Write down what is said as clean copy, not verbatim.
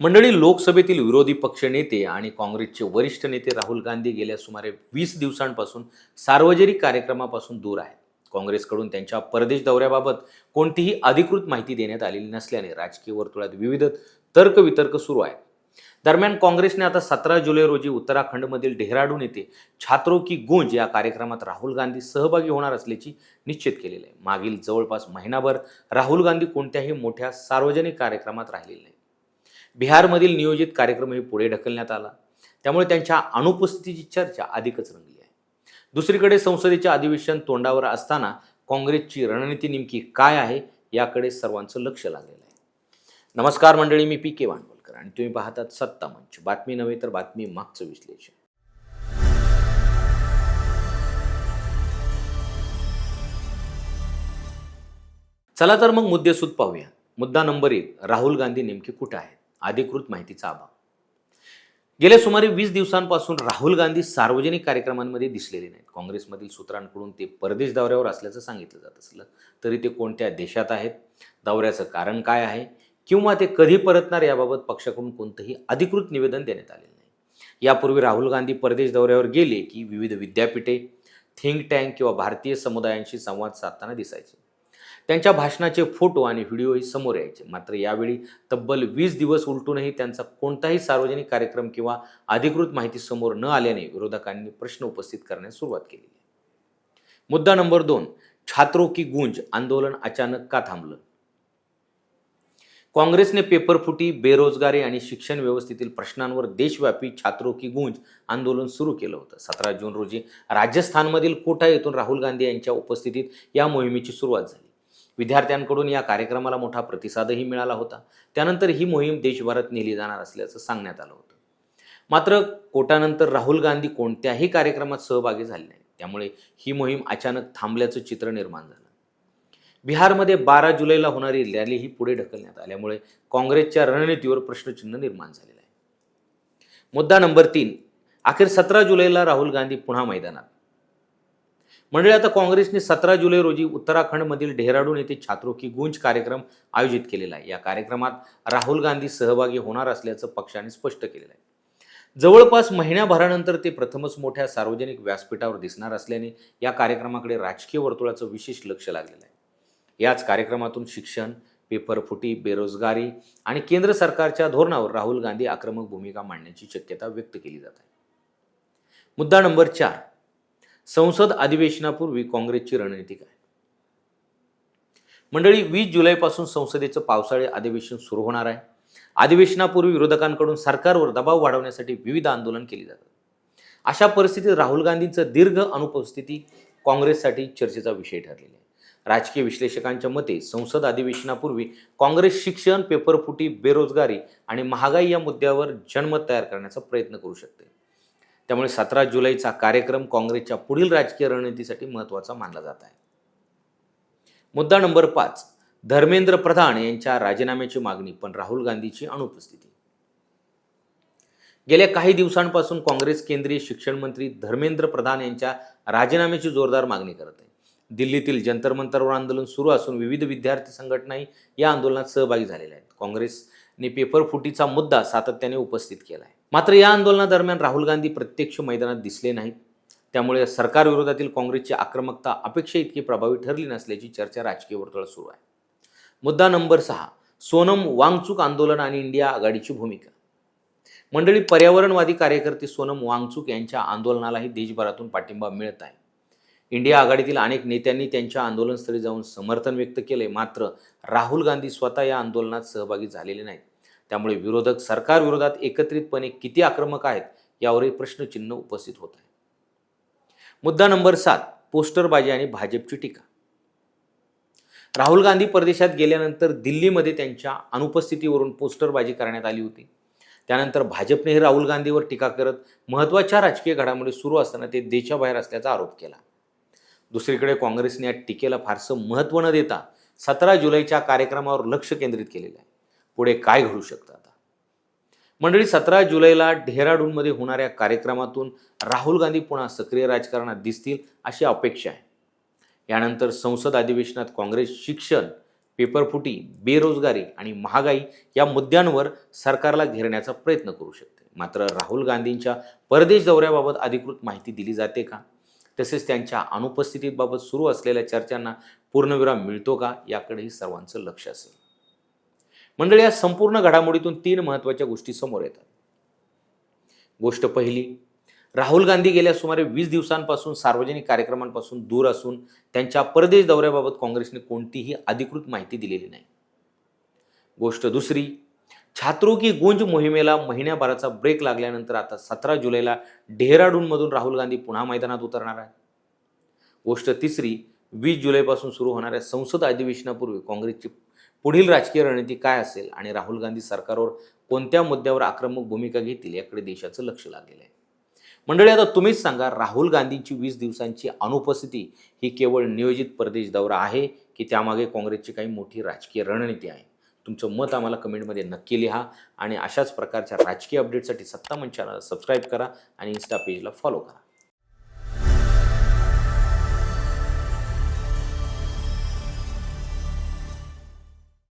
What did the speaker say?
मंडळी, लोकसभेतील विरोधी पक्षनेते आणि काँग्रेसचे वरिष्ठ नेते राहुल गांधी गेल्या सुमारे 20 दिवसांपासून सार्वजनिक कार्यक्रमापासून दूर आहेत. काँग्रेसकडून त्यांच्या परदेश दौऱ्याबाबत कोणतीही अधिकृत माहिती देण्यात आलेली नसल्याने राजकीय वर्तुळात विविध तर्कवितर्क सुरू आहे. दरम्यान काँग्रेसने आता 17 जुलै रोजी उत्तराखंडमधील डेहराडून येथे छात्रों की गूंज या कार्यक्रमात राहुल गांधी सहभागी होणार असल्याची निश्चित केलेले आहे. मागील जवळपास महिनाभर राहुल गांधी कोणत्याही मोठ्या सार्वजनिक कार्यक्रमात राहिलेले नाही. बिहारमधील नियोजित कार्यक्रमही पुढे ढकलण्यात आला, त्यामुळे त्यांच्या अनुपस्थितीची चर्चा अधिकच रंगली आहे. दुसरीकडे संसदेचे अधिवेशन तोंडावर असताना काँग्रेसची रणनीती नेमकी काय आहे याकडे सर्वांचं लक्ष लागलेलं आहे. नमस्कार मंडळी, मी पी के वांडवलकर आणि तुम्ही पाहतात सत्ता मंच. बातमी नव्हे तर बातमी मागचं विश्लेषण. चला तर मग मुद्देसूद पाहूया. मुद्दा नंबर 1, राहुल गांधी नेमके कुठे आहेत? अधिकृत माहितीचा अभाव. गेल्या सुमारे 20 दिवसांपासून राहुल गांधी सार्वजनिक कार्यक्रमांमध्ये दिसलेले नाहीत. काँग्रेसमधील सूत्रांकडून ते परदेश दौऱ्यावर असल्याचं सांगितलं जात असलं तरी ते कोणत्या देशात आहेत, दौऱ्याचं कारण काय आहे किंवा ते कधी परतणार याबाबत पक्षाकडून कोणतंही अधिकृत निवेदन देण्यात आलेलं नाही. यापूर्वी राहुल गांधी परदेश दौऱ्यावर गेले की विविध विद्यापीठे, थिंक टँक किंवा भारतीय समुदायांशी संवाद साधताना दिसायचे. त्यांच्या भाषणाचे फोटो आणि व्हिडिओही समोर यायचे. मात्र यावेळी तब्बल 20 दिवस उलटूनही त्यांचा कोणताही सार्वजनिक कार्यक्रम किंवा अधिकृत माहिती समोर न आल्याने विरोधकांनी प्रश्न उपस्थित करण्यास सुरुवात केली. मुद्दा नंबर 2, छात्रों की गूंज आंदोलन अचानक का थांबलं? काँग्रेसने पेपरफुटी, बेरोजगारी आणि शिक्षण व्यवस्थेतील प्रश्नांवर देशव्यापी छात्रों की गूंज आंदोलन सुरू केलं होतं. 17 जून रोजी राजस्थानमधील कोटा येथून राहुल गांधी यांच्या उपस्थितीत या मोहिमेची सुरुवात झाली. विद्यार्थ्यांकडून या कार्यक्रमाला मोठा प्रतिसादही मिळाला होता. त्यानंतर ही मोहीम देशभरात नेली जाणार असल्याचं सांगण्यात आलं होतं. मात्र कोटानंतर राहुल गांधी कोणत्याही कार्यक्रमात सहभागी झाले नाही. त्यामुळे ही मोहीम अचानक थांबल्याचं चित्र निर्माण झालं. बिहारमध्ये 12 जुलैला होणारी रॅलीही पुढे ढकलण्यात आल्यामुळे काँग्रेसच्या रणनीतीवर प्रश्नचिन्ह निर्माण झालेलं आहे. मुद्दा नंबर 3, अखेर 17 जुलैला राहुल गांधी पुन्हा मैदानात. मंडळी, आता काँग्रेसने 17 जुलै रोजी उत्तराखंडमधील डेहराडून येथे छात्रों की गूंज कार्यक्रम आयोजित केलेला आहे. या कार्यक्रमात राहुल गांधी सहभागी होणार असल्याचं पक्षाने स्पष्ट केलेलं आहे. जवळपास महिन्याभरानंतर ते प्रथमच मोठ्या सार्वजनिक व्यासपीठावर दिसणार असल्याने या कार्यक्रमाकडे राजकीय वर्तुळाचं विशेष लक्ष लागलेलं आहे. याच कार्यक्रमातून शिक्षण, पेपरफुटी, बेरोजगारी आणि केंद्र सरकारच्या धोरणावर राहुल गांधी आक्रमक भूमिका मांडण्याची शक्यता व्यक्त केली जात आहे. मुद्दा नंबर 4, संसद अधिवेशनापूर्वी काँग्रेसची रणनीती काय? मंडळी, 20 जुलैपासून संसदेचं पावसाळी अधिवेशन सुरू होणार आहे. अधिवेशनापूर्वी विरोधकांकडून सरकारवर दबाव वाढवण्यासाठी विविध आंदोलन केली जातात. अशा परिस्थितीत राहुल गांधींचं दीर्घ अनुपस्थिती काँग्रेससाठी चर्चेचा विषय ठरलेला आहे. राजकीय विश्लेषकांच्या मते संसद अधिवेशनापूर्वी काँग्रेस शिक्षण, पेपरफुटी, बेरोजगारी आणि महागाई या मुद्द्यावर जनमत तयार करण्याचा प्रयत्न करू शकते. त्यामुळे 17 जुलैचा कार्यक्रम काँग्रेसच्या पुढील राजकीय रणनीतीसाठी महत्त्वाचा मानला जात आहे. मुद्दा नंबर 5, धर्मेंद्र प्रधान यांच्या राजीनाम्याची मागणी पण राहुल गांधीची अनुपस्थिती. गेल्या काही दिवसांपासून काँग्रेस केंद्रीय शिक्षण मंत्री धर्मेंद्र प्रधान यांच्या राजीनाम्याची जोरदार मागणी करत आहे. दिल्लीतील जंतर मंतरवर आंदोलन सुरू असून विविध विद्यार्थी संघटनाही या आंदोलनात सहभागी झालेल्या आहेत. काँग्रेसने पेपरफुटीचा मुद्दा सातत्याने उपस्थित केला आहे. मात्र या आंदोलनादरम्यान राहुल गांधी प्रत्यक्ष मैदानात दिसले नाहीत. त्यामुळे सरकारविरोधातील काँग्रेसची आक्रमकता अपेक्षा इतकी प्रभावी ठरली नसल्याची चर्चा राजकीय वर्तुळात सुरू आहे. मुद्दा नंबर 6, सोनम वांगचुक आंदोलन आणि इंडिया आघाडीची भूमिका. मंडळी, पर्यावरणवादी कार्यकर्ते सोनम वांगचुक यांच्या आंदोलनालाही देशभरातून पाठिंबा मिळत आहे. इंडिया आघाडीतील अनेक नेत्यांनी त्यांच्या आंदोलनस्थळी जाऊन समर्थन व्यक्त केले. मात्र राहुल गांधी स्वतः या आंदोलनात सहभागी झालेले नाहीत. त्यामुळे विरोधक सरकारविरोधात एकत्रितपणे किती आक्रमक आहेत यावरही प्रश्नचिन्ह उपस्थित होत आहे. मुद्दा नंबर 7, पोस्टरबाजी आणि भाजपची टीका. राहुल गांधी परदेशात गेल्यानंतर दिल्लीमध्ये त्यांच्या अनुपस्थितीवरून पोस्टरबाजी करण्यात आली होती. त्यानंतर भाजपनेही राहुल गांधीवर टीका करत महत्त्वाच्या राजकीय घडामोडी सुरू असताना ते देशाबाहेर असल्याचा आरोप केला. दुसरीकडे काँग्रेसने या टीकेला फारसं महत्त्व न देता 17 जुलैच्या कार्यक्रमावर लक्ष केंद्रित केलेलं आहे. पुढे काय घडू शकतं आता? मंडळी, 17 जुलैला डेहराडूनमध्ये होणाऱ्या कार्यक्रमातून राहुल गांधी पुन्हा सक्रिय राजकारणात दिसतील अशी अपेक्षा आहे. यानंतर संसद अधिवेशनात काँग्रेस शिक्षण, पेपरफुटी, बेरोजगारी आणि महागाई या मुद्द्यांवर सरकारला घेरण्याचा प्रयत्न करू शकते. मात्र राहुल गांधींच्या परदेश दौऱ्याबाबत अधिकृत माहिती दिली जाते का? तसेच त्यांच्या अनुपस्थितीबाबत सुरू असलेल्या चर्चांना पूर्णविराम मिळतो का? याकडेही सर्वांचं लक्ष असेल. मंडळी, या संपूर्ण घडामोडीतून 3 महत्त्वाच्या गोष्टी समोर येतात. गोष्ट पहिली, राहुल गांधी गेल्या सुमारे 20 दिवसांपासून सार्वजनिक कार्यक्रमांपासून दूर असून त्यांच्या परदेश दौऱ्याबाबत काँग्रेसने कोणतीही अधिकृत माहिती दिलेली नाही. गोष्ट दुसरी, छात्रों की गूंज मोहिमेला महिन्याभराचा ब्रेक लागल्यानंतर आता 17 जुलैला डेहराडूनमधून राहुल गांधी पुन्हा मैदानात उतरणार आहे. गोष्ट तिसरी, 20 जुलैपासून सुरू होणाऱ्या संसद अधिवेशनापूर्वी काँग्रेसची पुढील राजकीय रणनीती काय असेल आणि राहुल गांधी सरकारवर कोणत्या मुद्द्यावर आक्रमक भूमिका घेतील याकडे देशाचं लक्ष लागलेलं आहे. मंडळी, आता तुम्हीच सांगा, राहुल गांधींची 20 दिवसांची अनुपस्थिती ही केवळ नियोजित परदेश दौरा आहे की त्यामागे काँग्रेसची काही मोठी राजकीय रणनीती आहे? तुमचं मत आम्हाला कमेंटमध्ये नक्की लिहा आणि अशाच प्रकारच्या राजकीय अपडेटसाठी सत्ता मंच चॅनलला सबस्क्राईब करा आणि इन्स्टा पेजला फॉलो करा.